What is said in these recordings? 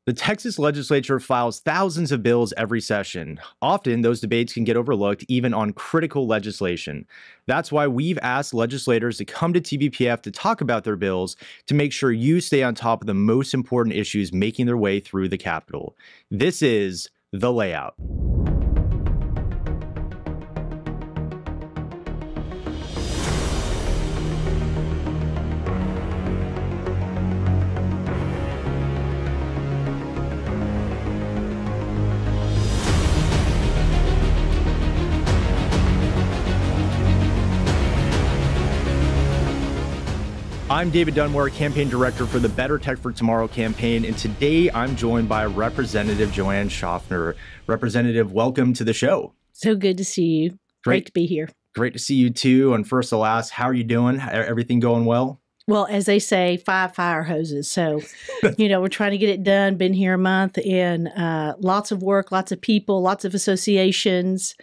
The Texas legislature files thousands of bills every session. Often, those debates can get overlooked even on critical legislation. That's why we've asked legislators to come to TBPF to talk about their bills to make sure you stay on top of the most important issues making their way through the Capitol. This is The Layout. I'm David Dunmore, campaign director for the Better Tech for Tomorrow campaign, and today I'm joined by Representative Joanne Schaffner. Representative, welcome to the show. So good to see you. Great to be here. Great to see you too. And first to last, how are you doing? Everything going well? Well, as they say, 5 fire hoses. So, we're trying to get it done. Been here a month, and lots of work, lots of people, lots of associations,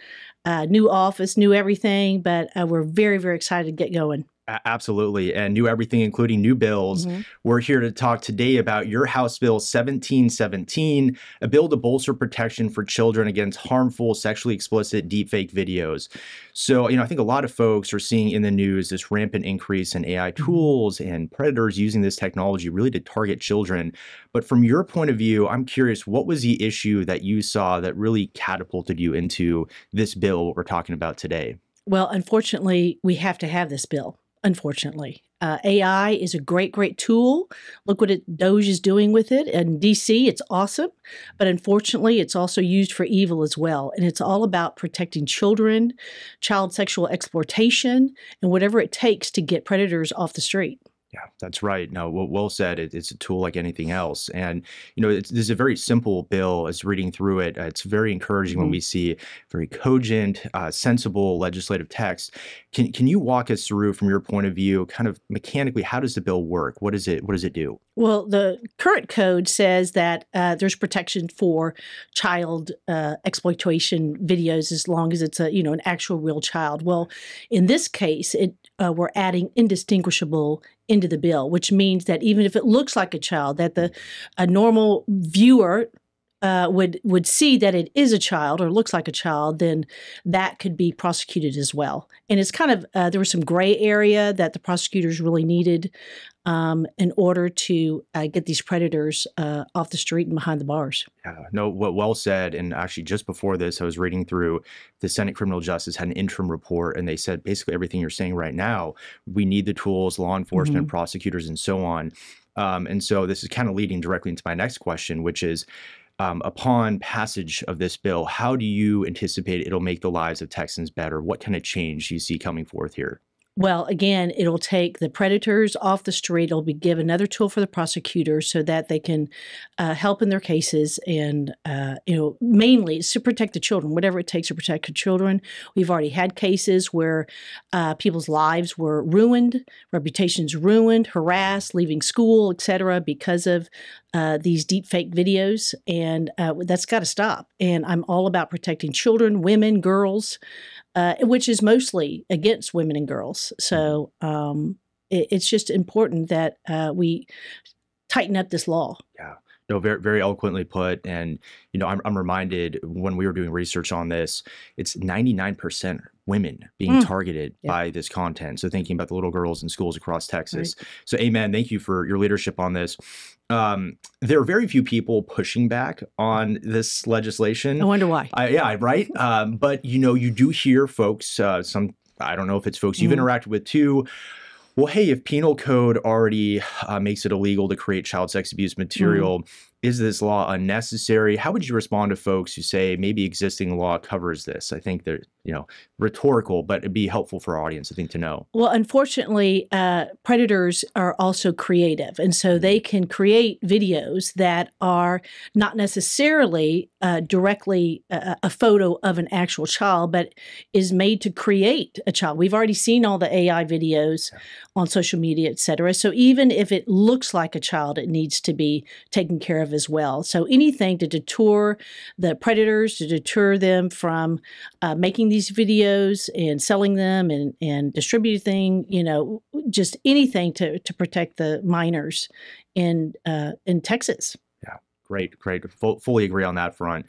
new office, new everything. But we're very, very excited to get going. Absolutely. And new everything, including new bills. We're here to talk today about your House Bill 1717, a bill to bolster protection for children against harmful, sexually explicit deepfake videos. So, I think a lot of folks are seeing in the news this rampant increase in AI tools and predators using this technology really to target children. But from your point of view, I'm curious, what was the issue that you saw that really catapulted you into this bill we're talking about today? Well, unfortunately, we have to have this bill. Unfortunately, AI is a great, great tool. Look what DOGE is doing with it. In DC, it's awesome. But unfortunately, it's also used for evil as well. And it's all about protecting children, child sexual exploitation, and whatever it takes to get predators off the street. Yeah, that's right. No, well said. It's a tool like anything else. And, this is a very simple bill as reading through it. It's very encouraging when we see very cogent, sensible legislative text. Can you walk us through, from your point of view, kind of mechanically, how does the bill work? What does it do? Well, the current code says that there's protection for child exploitation videos as long as it's an actual real child. Well, in this case, we're adding indistinguishable into the bill, which means that even if it looks like a child, that a normal viewer would see that it is a child or looks like a child, then that could be prosecuted as well. And it's kind of there was some gray area that the prosecutors really needed in order to get these predators off the street and behind the bars. Yeah, no, well said. And actually, just before this, I was reading through the Senate Criminal Justice had an interim report, and they said basically everything you're saying right now. We need the tools, law enforcement, prosecutors, and so on. And so this is kind of leading directly into my next question, which is, upon passage of this bill, how do you anticipate it'll make the lives of Texans better? What kind of change do you see coming forth here? Well, again, it'll take the predators off the street. It'll give another tool for the prosecutors so that they can help in their cases. And, mainly it's to protect the children, whatever it takes to protect the children. We've already had cases where people's lives were ruined, reputations ruined, harassed, leaving school, et cetera, because of these deep fake videos. And that's got to stop. And I'm all about protecting children, women, girls, which is mostly against women and girls. So it's just important that we tighten up this law. Yeah. No, very, very eloquently put. And, I'm reminded when we were doing research on this, it's 99% women being targeted by this content. So thinking about the little girls in schools across Texas. Right. So amen. Thank you for your leadership on this. There are very few people pushing back on this legislation. I wonder why. Yeah, right. But, you do hear folks, I don't know if it's folks you've interacted with too. Well, hey, if penal code already makes it illegal to create child sex abuse material, is this law unnecessary? How would you respond to folks who say maybe existing law covers this? I think they're, rhetorical, but it'd be helpful for our audience, I think, to know. Well, unfortunately, predators are also creative. And so they can create videos that are not necessarily directly a photo of an actual child, but is made to create a child. We've already seen all the AI videos on social media, et cetera. So even if it looks like a child, it needs to be taken care of as well. So anything to deter the predators, to deter them from making these videos and selling them and distributing, just anything to protect the minors in Texas. great, great. Fully agree on that front.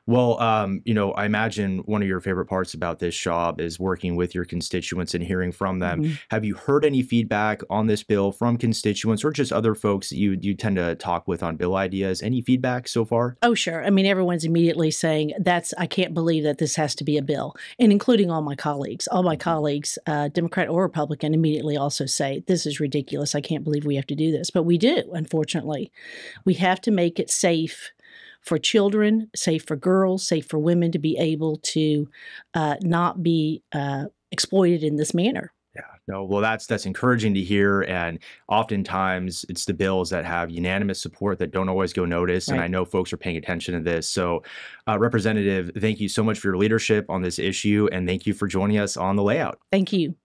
Well, I imagine one of your favorite parts about this job is working with your constituents and hearing from them. Mhm. Have you heard any feedback on this bill from constituents or just other folks that you tend to talk with on bill ideas? Any feedback so far? Oh, sure. I mean, everyone's immediately saying, I can't believe that this has to be a bill, and including all my colleagues. All my colleagues, Democrat or Republican, immediately also say, this is ridiculous. I can't believe we have to do this. But we do, unfortunately. We have to make it safe for children, safe for girls, safe for women to be able to not be exploited in this manner. Yeah, no, well, that's encouraging to hear. And oftentimes it's the bills that have unanimous support that don't always go noticed. And Right. I know folks are paying attention to this. So, Representative, thank you so much for your leadership on this issue. And thank you for joining us on The Layout. Thank you.